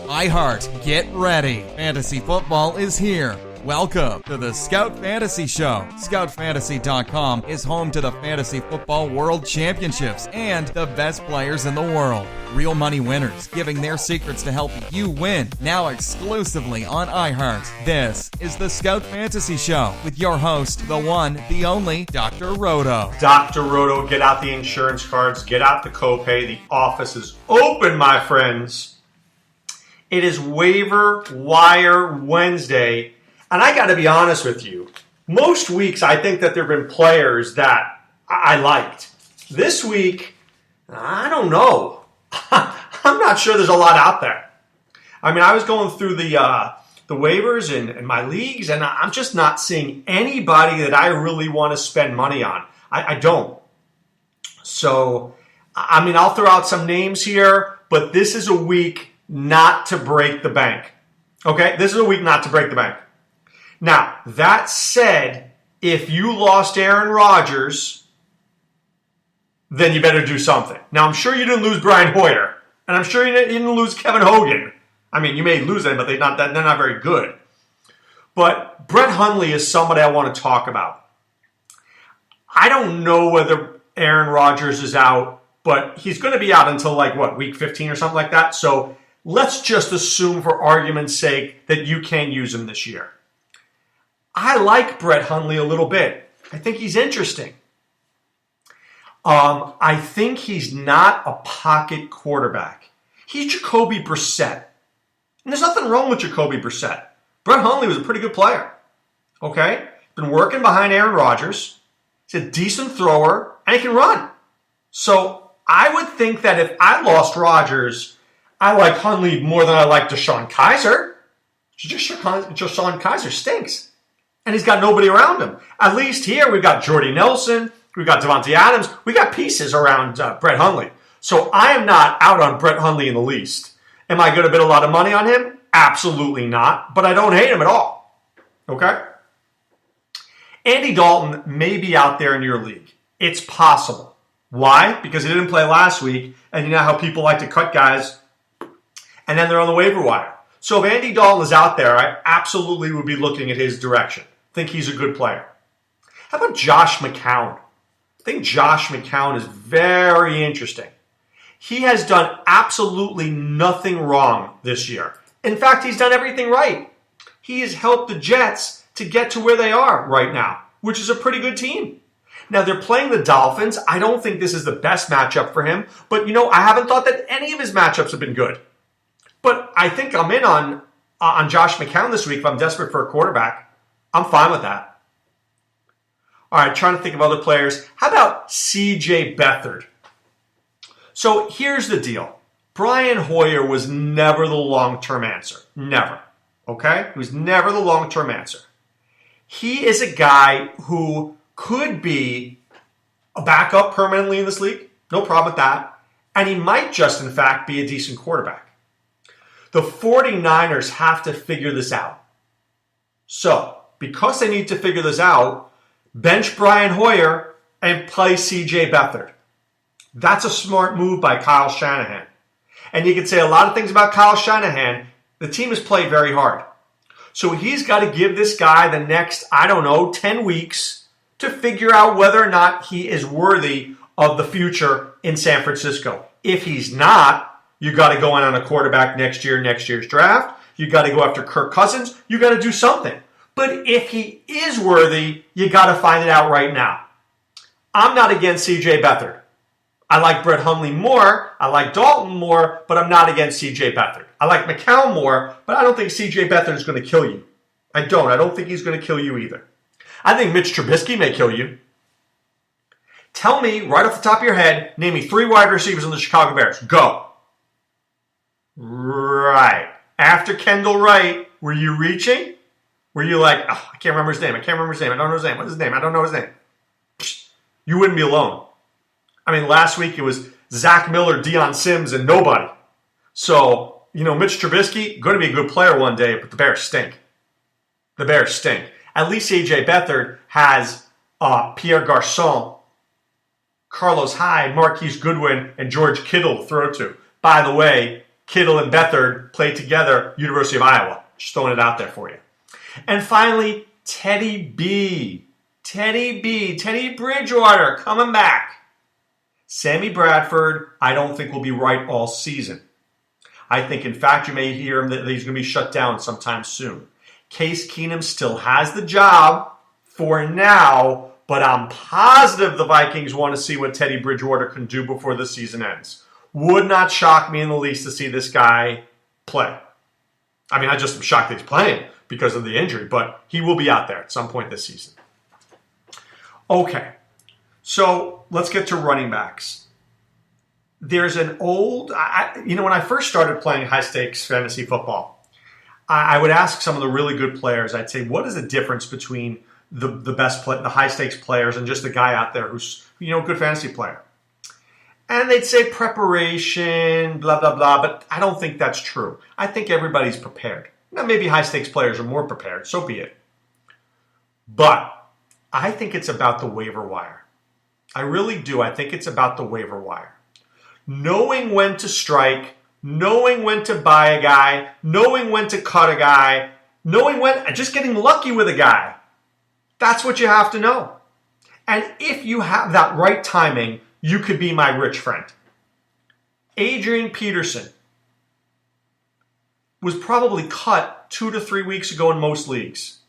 iHeart, get ready. Fantasy football is here. Welcome to the Scout Fantasy Show. ScoutFantasy.com is home to the Fantasy Football World Championships and the best players in the world. Real money winners giving their secrets to help you win. Now exclusively on iHeart. This is the Scout Fantasy Show with your host, the one, the only, Dr. Roto. Dr. Roto, get out the insurance cards, get out the copay. The office is open, my friends. It is Waiver Wire Wednesday. And I got to be honest with you, most weeks I think that there have been players that I liked. This week, I don't know. I'm not sure there's a lot out there. I mean, I was going through the waivers in my leagues, and I'm just not seeing anybody that I really want to spend money on. I don't. So, I mean, I'll throw out some names here, but this is a week not to break the bank. Okay? This is a week not to break the bank. Now, that said, if you lost Aaron Rodgers, then you better do something. Now, I'm sure you didn't lose Brian Hoyer, and I'm sure you didn't lose Kevin Hogan. I mean, you may lose them, but they're not very good. But Brett Hundley is somebody I want to talk about. I don't know whether Aaron Rodgers is out, but he's going to be out until week 15 or something like that. So let's just assume for argument's sake that you can't use him this year. I like Brett Hundley a little bit. I think he's interesting. I think he's not a pocket quarterback. He's Jacoby Brissett. And there's nothing wrong with Jacoby Brissett. Brett Hundley was a pretty good player. Okay? Been working behind Aaron Rodgers. He's a decent thrower, and he can run. So I would think that if I lost Rodgers, I like Hundley more than I like DeShone Kizer. DeShone Kizer stinks. And he's got nobody around him. At least here we've got Jordy Nelson, we've got Devontae Adams, we got pieces around Brett Hundley. So I am not out on Brett Hundley in the least. Am I going to bet a lot of money on him? Absolutely not. But I don't hate him at all. Okay? Andy Dalton may be out there in your league. It's possible. Why? Because he didn't play last week, and you know how people like to cut guys, and then they're on the waiver wire. So if Andy Dalton is out there, I absolutely would be looking at his direction. Think he's a good player. How about Josh McCown? I think Josh McCown is very interesting. He has done absolutely nothing wrong this year. In fact, he's done everything right. He has helped the Jets to get to where they are right now, which is a pretty good team. Now, they're playing the Dolphins. I don't think this is the best matchup for him, but I haven't thought that any of his matchups have been good. But I think I'm in on Josh McCown this week if I'm desperate for a quarterback. I'm fine with that. All right, trying to think of other players. How about C.J. Beathard? So here's the deal. Brian Hoyer was never the long-term answer. Never. Okay? He was never the long-term answer. He is a guy who could be a backup permanently in this league. No problem with that. And he might just, in fact, be a decent quarterback. The 49ers have to figure this out. So, because they need to figure this out, bench Brian Hoyer and play C.J. Beathard. That's a smart move by Kyle Shanahan. And you can say a lot of things about Kyle Shanahan. The team has played very hard. So he's got to give this guy the next, 10 weeks to figure out whether or not he is worthy of the future in San Francisco. If he's not, you got to go in on a quarterback next year's draft. You got to go after Kirk Cousins. You got to do something. But if he is worthy, you got to find it out right now. I'm not against C.J. Beathard. I like Brett Hundley more. I like Dalton more, but I'm not against C.J. Beathard. I like McCown more, but I don't think C.J. Beathard is going to kill you. I don't think he's going to kill you either. I think Mitch Trubisky may kill you. Tell me, right off the top of your head, name me 3 wide receivers on the Chicago Bears. Go. Right. After Kendall Wright, were you reaching? Were you like, I can't remember his name. I don't know his name. What's his name? I don't know his name. You wouldn't be alone. I mean, last week it was Zach Miller, Deion Sims, and nobody. So, Mitch Trubisky, going to be a good player one day, but the Bears stink. The Bears stink. At least C.J. Beathard has Pierre Garçon, Carlos Hyde, Marquise Goodwin, and George Kittle to throw to. By the way, Kittle and Beathard played together, University of Iowa. Just throwing it out there for you. And finally, Teddy B. Teddy Bridgewater coming back. Sammy Bradford, I don't think will be right all season. I think, in fact, you may hear him that he's going to be shut down sometime soon. Case Keenum still has the job for now, but I'm positive the Vikings want to see what Teddy Bridgewater can do before the season ends. Would not shock me in the least to see this guy play. I mean, I just am shocked that he's playing because of the injury, but he will be out there at some point this season. Okay, so let's get to running backs. There's an old, when I first started playing high-stakes fantasy football, I would ask some of the really good players, I'd say, what is the difference between the high-stakes players and just a guy out there who's, a good fantasy player? And they'd say preparation, blah, blah, blah, but I don't think that's true. I think everybody's prepared. Now, maybe high-stakes players are more prepared, so be it. But I think it's about the waiver wire. I really do. I think it's about the waiver wire. Knowing when to strike, knowing when to buy a guy, knowing when to cut a guy, just getting lucky with a guy. That's what you have to know. And if you have that right timing, you could be my rich friend. Adrian Peterson was probably cut 2 to 3 weeks ago in most leagues.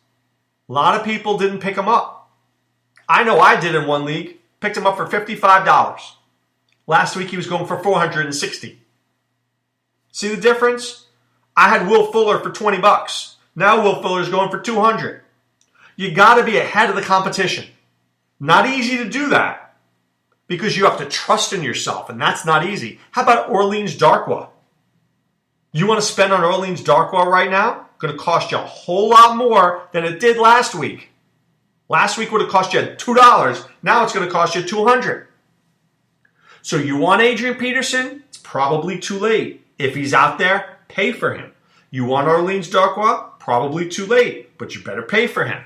A lot of people didn't pick him up. I know I did in one league. Picked him up for $55. Last week he was going for $460. See the difference? I had Will Fuller for $20. Now Will Fuller's going for $200. You got to be ahead of the competition. Not easy to do that because you have to trust in yourself, and that's not easy. How about Orleans Darkwa? You want to spend on Orleans Darkwa right now? Going to cost you a whole lot more than it did last week. Last week would have cost you $2. Now it's going to cost you $200. So you want Adrian Peterson? It's probably too late. If he's out there, pay for him. You want Orleans Darkwa? Probably too late, but you better pay for him.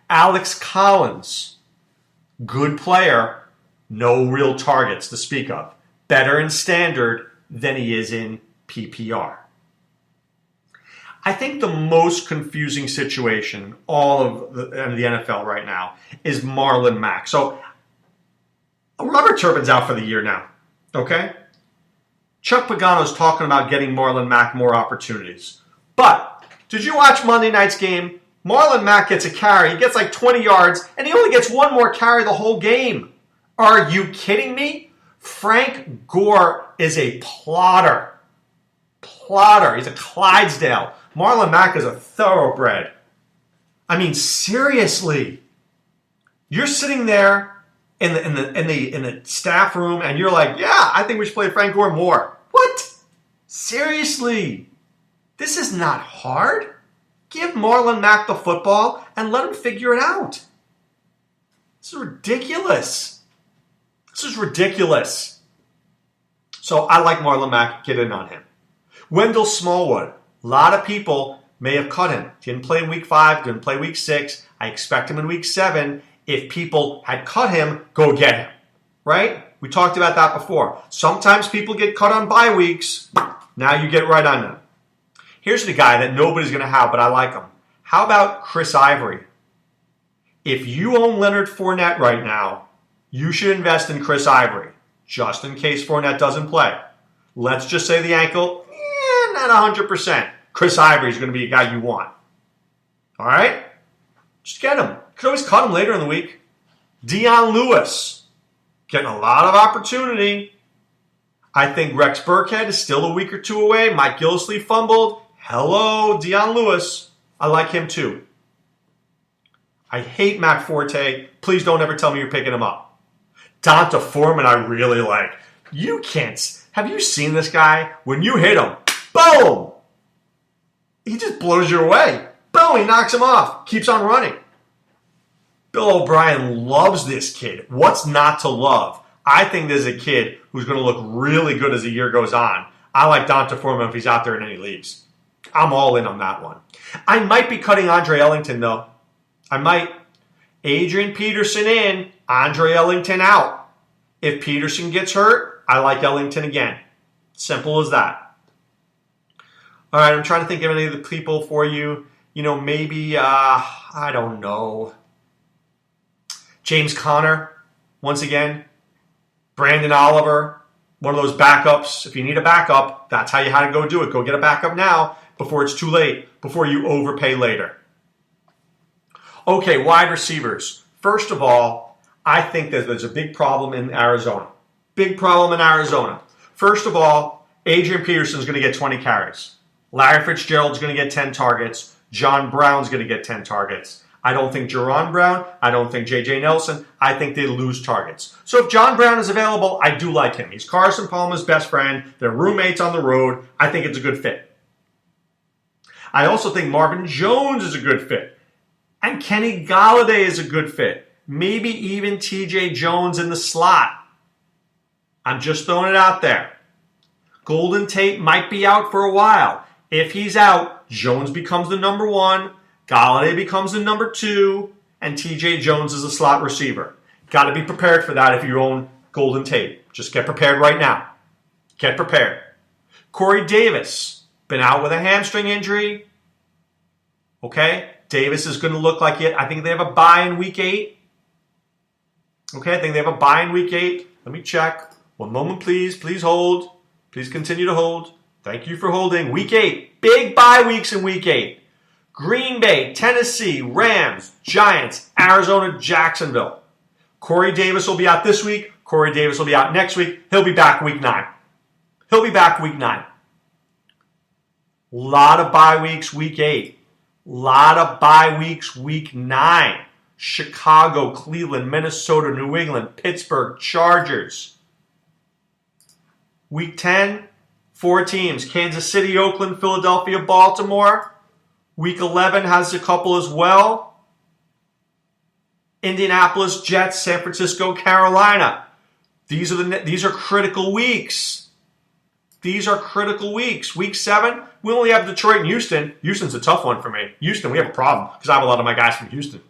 Alex Collins, good player, no real targets to speak of. Better in standard than he is in PPR. I think the most confusing situation in all of the NFL right now is Marlon Mack. So Robert Turbin's out for the year now, okay? Chuck Pagano's talking about getting Marlon Mack more opportunities. But did you watch Monday night's game? Marlon Mack gets a carry. He gets like 20 yards, and he only gets one more carry the whole game. Are you kidding me? Frank Gore is a plotter. He's a Clydesdale. Marlon Mack is a thoroughbred. I mean, seriously. You're sitting there in the staff room, and you're like, yeah, I think we should play Frank Gore more. What? Seriously? This is not hard. Give Marlon Mack the football and let him figure it out. This is ridiculous. So I like Marlon Mack. Get in on him. Wendell Smallwood. A lot of people may have cut him. Didn't play in week 5, didn't play week 6. I expect him in week 7. If people had cut him, go get him. Right? We talked about that before. Sometimes people get cut on bye weeks. Now you get right on them. Here's the guy that nobody's going to have, but I like him. How about Chris Ivory? If you own Leonard Fournette right now, you should invest in Chris Ivory, just in case Fournette doesn't play. Let's just say the ankle, not 100%. Chris Ivory is going to be a guy you want. All right? Just get him. Could always cut him later in the week. Dion Lewis, getting a lot of opportunity. I think Rex Burkhead is still a week or two away. Mike Gillislee fumbled. Hello, Dion Lewis. I like him too. I hate Matt Forte. Please don't ever tell me you're picking him up. Donta Foreman I really like. You can't. Have you seen this guy? When you hit him, boom! He just blows you away. Boom, he knocks him off. Keeps on running. Bill O'Brien loves this kid. What's not to love? I think there's a kid who's going to look really good as the year goes on. I like Donta Foreman if he's out there in any leagues. I'm all in on that one. I might be cutting Andre Ellington, though. I might. Adrian Peterson in, Andre Ellington out. If Peterson gets hurt, I like Ellington again. Simple as that. All right, I'm trying to think of any of the people for you. Maybe, I don't know. James Conner, once again. Brandon Oliver, one of those backups. If you need a backup, that's how you had to go do it. Go get a backup now before it's too late, before you overpay later. Okay, wide receivers. First of all, I think that there's a big problem in Arizona. Big problem in Arizona. First of all, Adrian Peterson's going to get 20 carries. Larry Fitzgerald's going to get 10 targets. John Brown's going to get 10 targets. I don't think Jerron Brown. I don't think J.J. Nelson. I think they lose targets. So if John Brown is available, I do like him. He's Carson Palmer's best friend. They're roommates on the road. I think it's a good fit. I also think Marvin Jones is a good fit. And Kenny Golladay is a good fit. Maybe even T.J. Jones in the slot. I'm just throwing it out there. Golden Tate might be out for a while. If he's out, Jones becomes the number one. Golladay becomes the number two, and T.J. Jones is a slot receiver. Got to be prepared for that if you own Golden Tate. Just get prepared right now. Get prepared. Corey Davis, been out with a hamstring injury. Okay, Davis is going to look like it. I think they have a bye in week 8. Okay, I think they have a bye in week 8. Let me check. One moment, please. Please hold. Please continue to hold. Thank you for holding. Week 8. Big bye weeks in week 8. Green Bay, Tennessee, Rams, Giants, Arizona, Jacksonville. Corey Davis will be out this week. Corey Davis will be out next week. He'll be back week 9. He'll be back week 9. Lot of bye weeks week 8. Lot of bye weeks week 9. Chicago, Cleveland, Minnesota, New England, Pittsburgh, Chargers. Week 10, 4 teams. Kansas City, Oakland, Philadelphia, Baltimore. Week 11 has a couple as well. Indianapolis, Jets, San Francisco, Carolina. These are critical weeks. These are critical weeks. Week 7, we only have Detroit and Houston. Houston's a tough one for me. Houston, we have a problem because I have a lot of my guys from Houston.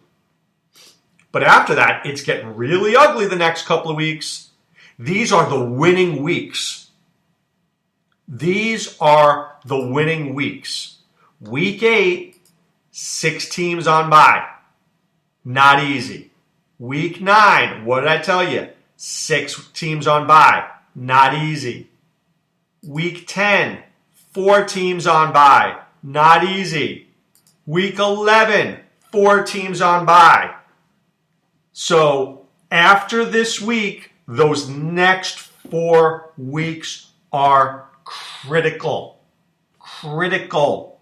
But after that, it's getting really ugly the next couple of weeks. These are the winning weeks. These are the winning weeks. Week 8, 6 teams on bye. Not easy. Week 9, what did I tell you? 6 teams on bye. Not easy. Week 10, 4 teams on bye. Not easy. Week 11, 4 teams on bye. So after this week, those next 4 weeks are critical. Critical.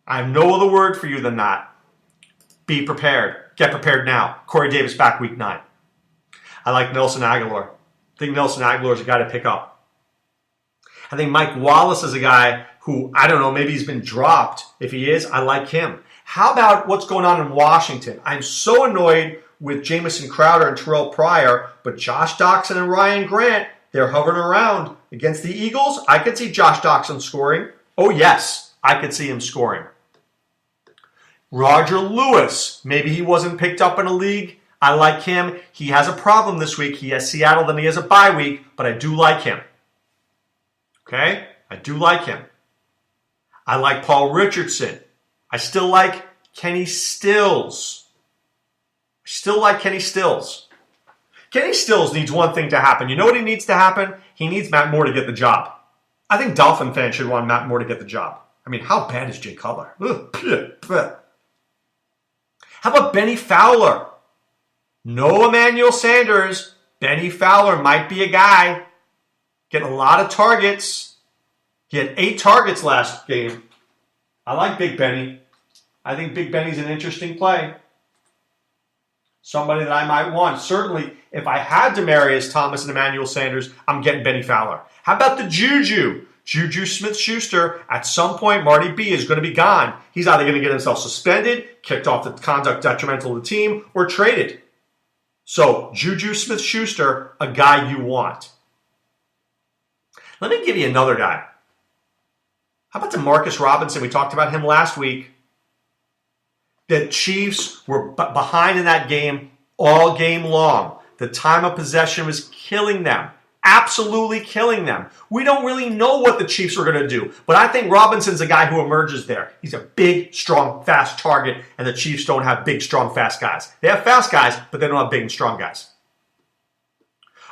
I have no other word for you than that. Be prepared. Get prepared now. Corey Davis back week 9. I like Nelson Aguilar. I think Nelson Aguilar is a guy to pick up. I think Mike Wallace is a guy who, I don't know, maybe he's been dropped. If he is, I like him. How about what's going on in Washington? I'm so annoyed with Jamison Crowder and Terrell Pryor, but Josh Doxson and Ryan Grant, they're hovering around. Against the Eagles, I could see Josh Doxson scoring. Oh, yes, I could see him scoring. Roger Lewis, maybe he wasn't picked up in a league. I like him. He has a problem this week. He has Seattle, then he has a bye week, but I do like him. Okay? I do like him. I like Paul Richardson. I still like Kenny Stills. I still like Kenny Stills. Kenny Stills needs one thing to happen. You know what he needs to happen? He needs Matt Moore to get the job. I think Dolphin fans should want Matt Moore to get the job. I mean, how bad is Jay Cutler? How about Benny Fowler? No Emmanuel Sanders. Benny Fowler might be a guy. Getting a lot of targets. He had 8 targets last game. I like Big Benny. I think Big Benny's an interesting play. Somebody that I might want. Certainly, if I had Demaryius Thomas and Emmanuel Sanders, I'm getting Benny Fowler. How about the Juju? Juju Smith-Schuster, at some point, Marty B is going to be gone. He's either going to get himself suspended, kicked off the conduct detrimental to the team, or traded. So, Juju Smith-Schuster, a guy you want. Let me give you another guy. How about DeMarcus Robinson? We talked about him last week. The Chiefs were behind in that game all game long. The time of possession was killing them. absolutely killing them. We don't really know what the Chiefs are going to do, but I think Robinson's a guy who emerges there. He's a big, strong, fast target, and the Chiefs don't have big, strong, fast guys. They have fast guys, but they don't have big and strong guys.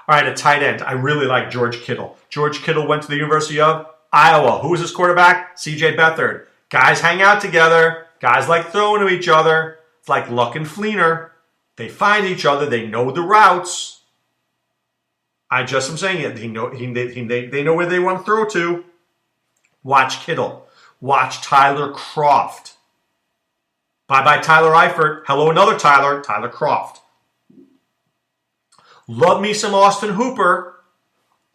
All right, a tight end. I really like George Kittle. George Kittle went to the University of Iowa. Who was his quarterback? C.J. Beathard. Guys hang out together. Guys like throwing to each other. It's like Luck and Fleener. They find each other. They know the routes. I just am saying it. They know where they want to throw to. Watch Kittle. Watch Tyler Kroft. Bye-bye Tyler Eifert. Hello, another Tyler. Tyler Kroft. Love me some Austin Hooper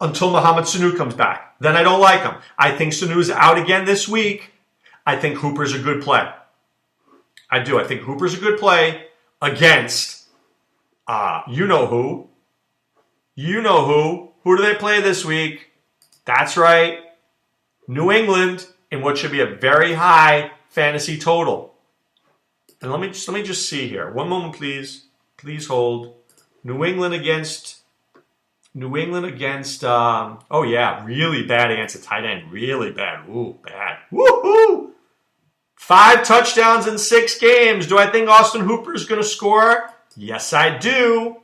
until Mohamed Sanu comes back. Then I don't like him. I think Sanu's out again this week. I think Hooper's a good play. I do. I think Hooper's a good play against you know who. You know who. Who do they play this week? That's right. New England in what should be a very high fantasy total. And let me just see here. One moment, please. Please hold. New England against, oh yeah, really bad against a tight end. Really bad. Ooh, bad. Woohoo! 5 touchdowns in 6 games. Do I think Austin Hooper is going to score? Yes, I do.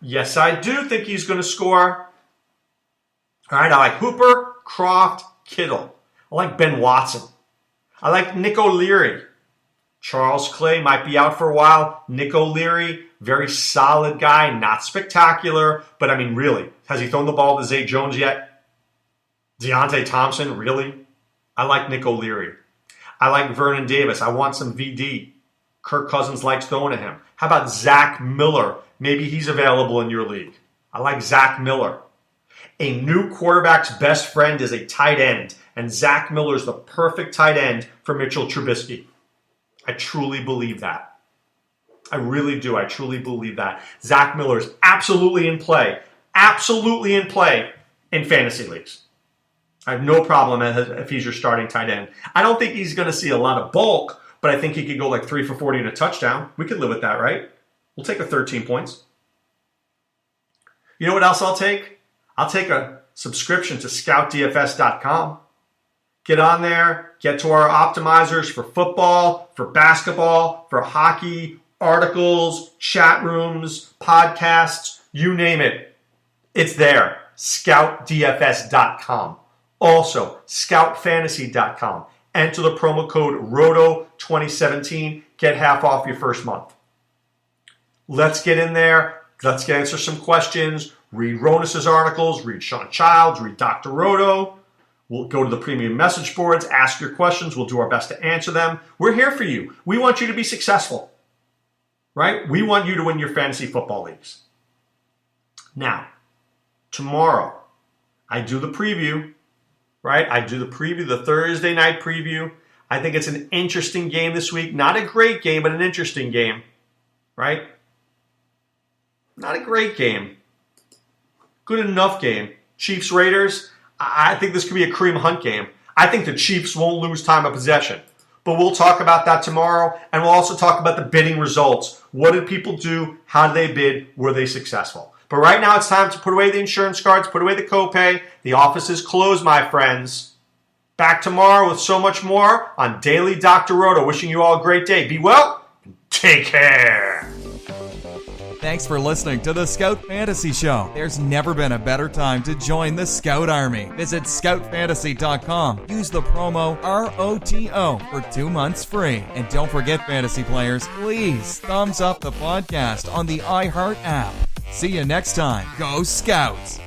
Yes, I do think he's going to score. All right, I like Hooper, Kroft, Kittle. I like Ben Watson. I like Nick O'Leary. Charles Clay might be out for a while. Nick O'Leary, very solid guy, not spectacular, but I mean, really, has he thrown the ball to Zay Jones yet? Deontay Thompson, really? I like Nick O'Leary. I like Vernon Davis. I want some VD. Kirk Cousins likes throwing to him. How about Zach Miller? Maybe he's available in your league. I like Zach Miller. A new quarterback's best friend is a tight end, and Zach Miller's the perfect tight end for Mitchell Trubisky. I truly believe that. I really do. I truly believe that. Zach Miller is absolutely in play. Absolutely in play in fantasy leagues. I have no problem if he's your starting tight end. I don't think he's going to see a lot of bulk, but I think he could go like 3 for 40 and a touchdown. We could live with that, right? We'll take a 13 points. You know what else I'll take? I'll take a subscription to scoutdfs.com. Get on there, get to our optimizers for football, for basketball, for hockey, articles, chat rooms, podcasts, you name it. It's there, scoutdfs.com. Also, scoutfantasy.com. Enter the promo code ROTO2017. Get half off your first month. Let's get in there. Let's answer some questions. Read Ronus's articles. Read Sean Childs. Read Dr. Roto. We'll go to the premium message boards. Ask your questions. We'll do our best to answer them. We're here for you. We want you to be successful. Right? We want you to win your fantasy football leagues. Now, tomorrow, I do the preview. Right? I do the preview, the Thursday night preview. I think it's an interesting game this week. Not a great game, but an interesting game. Right? Not a great game. Good enough game. Chiefs Raiders. I think this could be a Kareem Hunt game. I think the Chiefs won't lose time of possession. But we'll talk about that tomorrow, and we'll also talk about the bidding results. What did people do? How did they bid? Were they successful? But right now it's time to put away the insurance cards, put away the copay. The office is closed, my friends. Back tomorrow with so much more on Daily Dr. Roto. Wishing you all a great day. Be well, and take care. Thanks for listening to the Scout Fantasy Show. There's never been a better time to join the Scout Army. Visit scoutfantasy.com. Use the promo ROTO for 2 months free. And don't forget, fantasy players, please thumbs up the podcast on the iHeart app. See you next time. Go Scouts!